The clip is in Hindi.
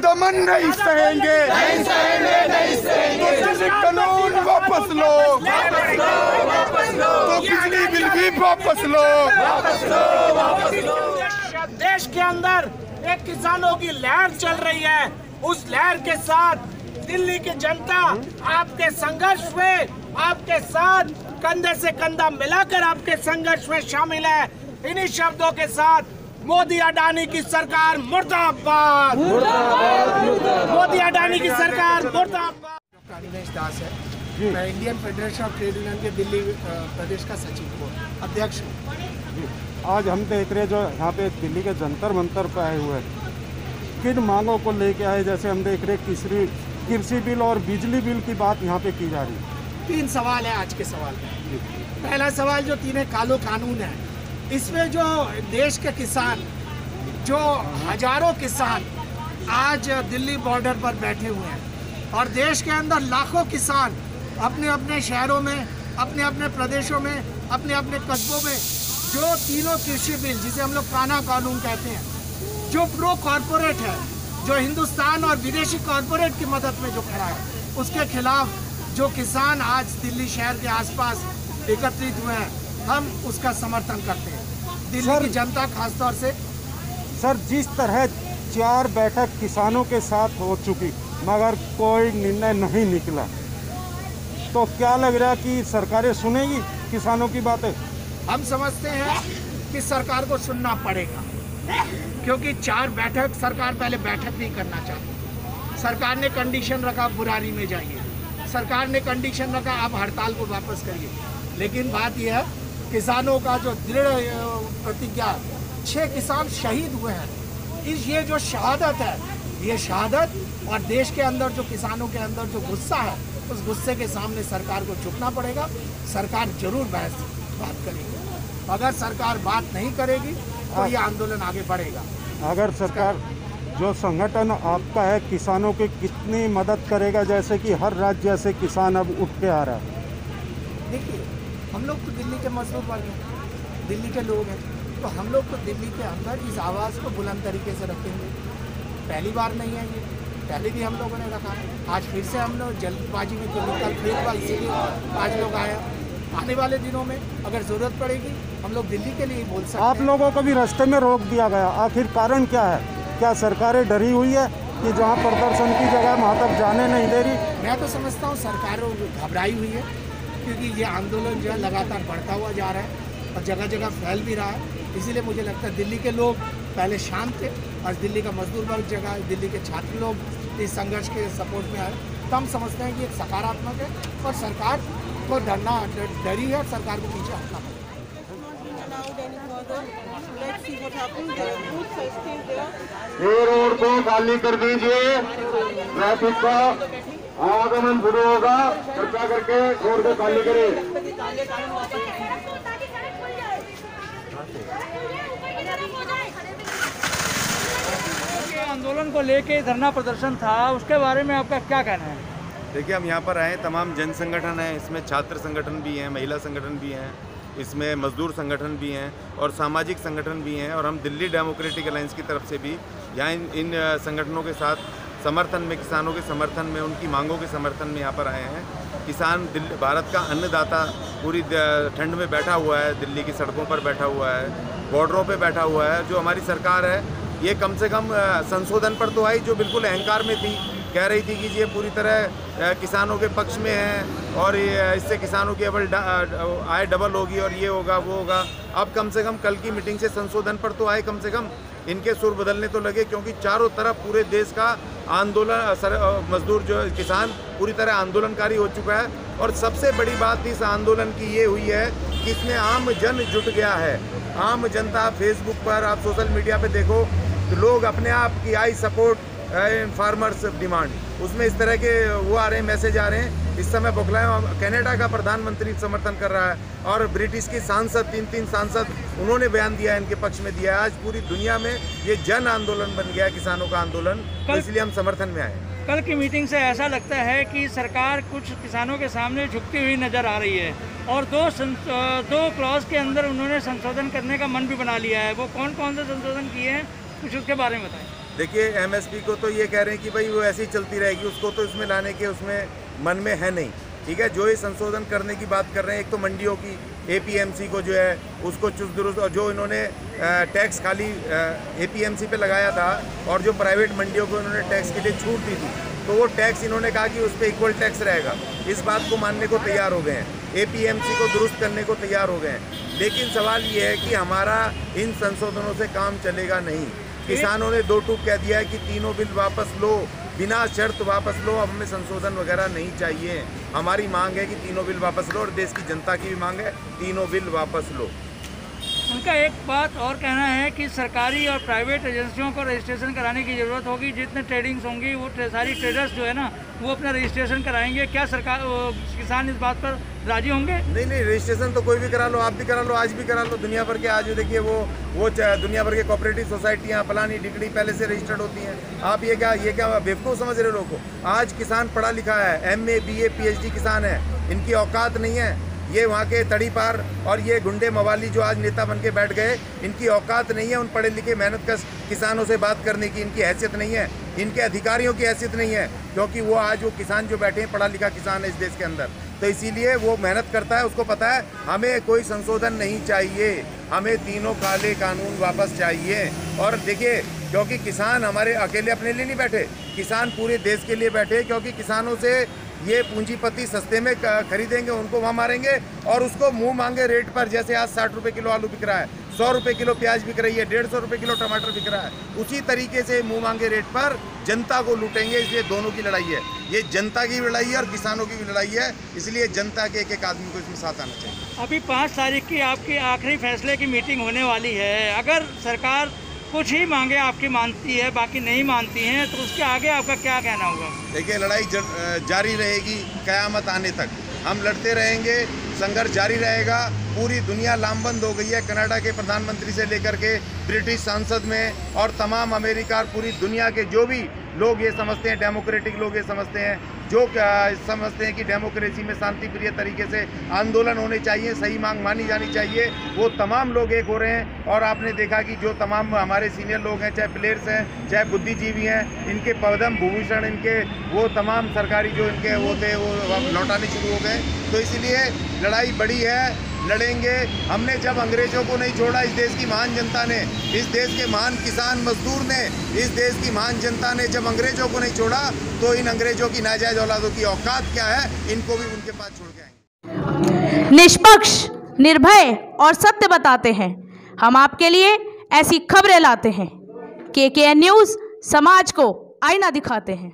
दमन नहीं सहेंगे, तो दिल्ली कानून वापस लो, तो बिजली बिल भी वापस लो। देश के अंदर एक किसानों की लहर चल रही है, उस लहर के साथ दिल्ली की जनता आपके संघर्ष में, आपके साथ कंधे से कंधा मिलाकर आपके संघर्ष में शामिल है। इन्हीं शब्दों के साथ मोदी अडानी की सरकार मुर्दाबाद, मोदी अडानी की सरकार मुर्दाबाद। अनिमेश दास है, मैं Indian federation of trade union के दिल्ली प्रदेश का सचिव हूँ, अध्यक्ष हूँ। आज हम देख रहे जो यहाँ पे दिल्ली के जंतर मंतर पे आए हुए हैं, किन मांगों को लेके आए? जैसे हम देख रहे कृषि बिल और बिजली बिल की बात यहाँ पे की जा रही है। 3 सवाल है आज के सवाल में। पहला सवाल जो 3 कालो कानून है, इसमें जो देश के किसान, जो हजारों किसान आज दिल्ली बॉर्डर पर बैठे हुए हैं और देश के अंदर लाखों किसान अपने अपने शहरों में, अपने अपने प्रदेशों में, अपने अपने कस्बों में जो तीनों कृषि बिल, जिसे हम लोग काना कानून कहते हैं, जो प्रो कॉरपोरेट है, जो हिंदुस्तान और विदेशी कॉरपोरेट की मदद में जो खड़ा है, उसके खिलाफ जो किसान आज दिल्ली शहर के आसपास एकत्रित हुए हैं, हम उसका समर्थन करते हैं। दिल्ली की जनता खासतौर से। सर, जिस तरह 4 बैठक किसानों के साथ हो चुकी मगर कोई निर्णय नहीं निकला, तो क्या लग रहा है कि सरकारें सुनेगी किसानों की बातें? हम समझते हैं कि सरकार को सुनना पड़ेगा, क्योंकि 4 बैठक सरकार पहले बैठक नहीं करना चाहती। सरकार ने कंडीशन रखा बुरारी में जाइए, सरकार ने कंडीशन रखा आप हड़ताल को वापस करिए, लेकिन बात यह है किसानों का जो दृढ़ प्रतिज्ञा, 6 किसान शहीद हुए हैं, ये जो शहादत है, ये शहादत और देश के अंदर जो किसानों के अंदर जो गुस्सा है, उस गुस्से के सामने सरकार को झुकना पड़ेगा। सरकार जरूर बात करेगी, अगर सरकार बात नहीं करेगी तो ये आंदोलन आगे बढ़ेगा। अगर सरकार, जो संगठन आपका है, किसानों की कितनी मदद करेगा? जैसे कि हर राज्य से किसान अब उठ के आ रहा है। देखिए, हम लोग तो दिल्ली के मजदूर वर्ग हैं, दिल्ली के लोग हैं, तो हम लोग तो दिल्ली के अंदर इस आवाज़ को बुलंद तरीके से रखेंगे। पहली बार नहीं है ये, पहले भी हम लोगों ने रखा है। आज फिर से हम लोग जल्दबाजी में जो निकल फिर हुआ, इसीलिए आज लोग आए। आने वाले दिनों में अगर ज़रूरत पड़ेगी हम लोग दिल्ली के लिए बोल सकते हैं। आप लोगों को भी रास्ते में रोक दिया गया, आखिर कारण क्या है? क्या सरकारें डरी हुई है कि जहाँ प्रदर्शन की जगह वहाँ तक जाने नहीं दे रही? मैं तो समझता हूँ सरकारों घबराई हुई है, क्योंकि ये आंदोलन जो है लगातार बढ़ता हुआ जा रहा है और जगह जगह फैल भी रहा है। इसीलिए मुझे लगता है दिल्ली के लोग पहले शांत थे, आज दिल्ली का मजदूर वर्ग जगह, दिल्ली के छात्र लोग इस संघर्ष के सपोर्ट में आए। तो हम समझते हैं कि एक सकारात्मक है और सरकार को डरी है और सरकार को पीछे हटना पड़ेगा। ये रोड को खाली कर दीजिए, ट्रैफिक का आवागमन शुरू होगा, कृपया करके रोड को खाली करें। आंदोलन को लेके धरना प्रदर्शन था, उसके बारे में आपका क्या कहना है? देखिए, हम यहाँ पर आए, तमाम जन संगठन हैं, इसमें छात्र संगठन भी हैं, महिला संगठन भी हैं, इसमें मजदूर संगठन भी हैं और सामाजिक संगठन भी हैं, और हम दिल्ली डेमोक्रेटिक अलायंस की तरफ से भी यहाँ इन संगठनों के साथ समर्थन में, किसानों के समर्थन में, उनकी मांगों के समर्थन में यहाँ पर आए हैं। किसान भारत का अन्नदाता पूरी ठंड में बैठा हुआ है, दिल्ली की सड़कों पर बैठा हुआ है, बॉर्डरों पे बैठा हुआ है। जो हमारी सरकार है ये कम से कम संशोधन पर तो आई, जो बिल्कुल अहंकार में थी, कह रही थी कि ये पूरी तरह किसानों के पक्ष में है और इससे किसानों की आय डबल होगी और ये होगा वो होगा। अब कम से कम कल की मीटिंग से संशोधन पर तो आए, कम से कम इनके सुर बदलने तो लगे, क्योंकि चारों तरफ पूरे देश का आंदोलन, मजदूर जो किसान पूरी तरह आंदोलनकारी हो चुका है। और सबसे बड़ी बात इस आंदोलन की ये हुई है कि इसमें आम जन जुट गया है। आम जनता फेसबुक पर, आप सोशल मीडिया पे देखो तो लोग अपने आप की आई सपोर्ट फार्मर्स डिमांड, उसमें इस तरह के वो आ रहे हैं, मैसेज आ रहे हैं। इस समय बौखलाए कनाडा का प्रधानमंत्री समर्थन कर रहा है और ब्रिटिश की सांसद, 3 सांसद, उन्होंने बयान दिया है, इनके पक्ष में दिया है। आज पूरी दुनिया में ये जन आंदोलन बन गया, किसानों का आंदोलन, इसलिए हम समर्थन में आए। कल की मीटिंग से ऐसा लगता है कि सरकार कुछ किसानों के सामने झुकती हुई नजर आ रही है और दो क्लॉज के अंदर उन्होंने संशोधन करने का मन भी बना लिया है। वो कौन कौन से संशोधन किए हैं, कुछ उसके बारे में बताएं। देखिए एमएसपी को तो ये कह रहे हैं कि भाई वो ऐसी ही चलती रहेगी, उसको तो इसमें लाने के उसमें मन में है नहीं, ठीक है। जो ये संशोधन करने की बात कर रहे हैं, एक तो मंडियों की एपीएमसी को जो है उसको चुस्त दुरुस्त, और जो इन्होंने टैक्स खाली एपीएमसी पे लगाया था और जो प्राइवेट मंडियों को इन्होंने टैक्स के लिए छूट दी थी, तो वो टैक्स इन्होंने कहा कि उस पर इक्वल टैक्स रहेगा। इस बात को मानने को तैयार हो गए हैं, एपीएमसी को दुरुस्त करने को तैयार हो गए हैं। लेकिन सवाल ये है कि हमारा इन संशोधनों से काम चलेगा नहीं। किसानों ने दो टूक कह दिया है कि तीनों बिल वापस लो, बिना शर्त वापस लो, अब हमें संशोधन वगैरह नहीं चाहिए। हमारी मांग है कि तीनों बिल वापस लो, और देश की जनता की भी मांग है तीनों बिल वापस लो। उनका एक बात और कहना है कि सरकारी और प्राइवेट एजेंसियों को रजिस्ट्रेशन कराने की ज़रूरत होगी। जितने ट्रेडिंग्स होंगी वो सारी ट्रेडर्स जो है ना वो अपना रजिस्ट्रेशन कराएंगे। क्या सरकार किसान इस बात पर राजी होंगे? नहीं, रजिस्ट्रेशन तो कोई भी करा लो, आप भी करा लो, आज भी करा लो। दुनिया भर के आज देखिए वो दुनिया भर के कोऑपरेटिव सोसाइटियाँ फलानी डिग्री पहले से रजिस्टर्ड होती हैं। आप ये क्या बेवकूफ़ समझ रहे लोगों को? आज किसान पढ़ा लिखा है, MA BA PhD किसान है, इनकी औकात नहीं है। ये वहाँ के तड़ी पार और ये गुंडे मवाली जो आज नेता बन के बैठ गए, इनकी औकात नहीं है उन पढ़े लिखे मेहनतकश किसानों से बात करने की। इनकी हैसियत नहीं है, इनके अधिकारियों की हैसियत नहीं है, क्योंकि वो आज वो किसान जो बैठे हैं पढ़ा लिखा किसान है इस देश के अंदर, तो इसीलिए वो मेहनत करता है। उसको पता है हमें कोई संशोधन नहीं चाहिए, हमें तीनों काले कानून वापस चाहिए। और देखिए, क्योंकि किसान हमारे अकेले अपने लिए नहीं बैठे, किसान पूरे देश के लिए बैठे, क्योंकि किसानों से ये पूंजीपति सस्ते में खरीदेंगे, उनको वहाँ मारेंगे और उसको मुंह मांगे रेट पर, जैसे आज 60 रुपये किलो आलू बिक रहा है, 100 रुपये किलो प्याज बिक रही है, 150 रुपये किलो टमाटर बिक रहा है, उसी तरीके से मुंह मांगे रेट पर जनता को लूटेंगे। इसलिए दोनों की लड़ाई है, ये जनता की भी लड़ाई है और किसानों की भी लड़ाई है। इसलिए जनता के एक एक आदमी को इसमें साथ आना चाहिए। अभी 5 तारीख की आपकी आखिरी फैसले की मीटिंग होने वाली है। अगर सरकार कुछ ही मांगे आपकी मानती है, बाकी नहीं मानती हैं, तो उसके आगे आपका क्या कहना होगा? देखिए, लड़ाई जारी रहेगी क़यामत आने तक। हम लड़ते रहेंगे, संघर्ष जारी रहेगा। पूरी दुनिया लामबंद हो गई है, कनाडा के प्रधानमंत्री से लेकर के ब्रिटिश सांसद में और तमाम अमेरिका और पूरी दुनिया के जो भी लोग ये समझते हैं, डेमोक्रेटिक लोग ये समझते हैं, जो समझते हैं कि डेमोक्रेसी में शांति प्रिय तरीके से आंदोलन होने चाहिए, सही मांग मानी जानी चाहिए, वो तमाम लोग एक हो रहे हैं। और आपने देखा कि जो तमाम हमारे सीनियर लोग हैं, चाहे प्लेयर्स हैं, चाहे बुद्धिजीवी हैं, इनके पदम भूषण, इनके वो तमाम सरकारी जो इनके वो थे वो लौटाने शुरू हो गए। तो इसलिए लड़ाई बड़ी है, लड़ेंगे। हमने जब अंग्रेजों को नहीं छोड़ा, इस देश की महान जनता ने, इस देश के महान किसान मजदूर ने, इस देश की महान जनता ने जब अंग्रेजों को नहीं छोड़ा, तो इन अंग्रेजों की नाजायज औलादों की औकात क्या है, इनको भी उनके पास छोड़ के आएंगे। निष्पक्ष, निर्भय और सत्य बताते हैं। हम आपके लिए ऐसी खबरें लाते हैं। KKN न्यूज़ समाज को आईना दिखाते हैं।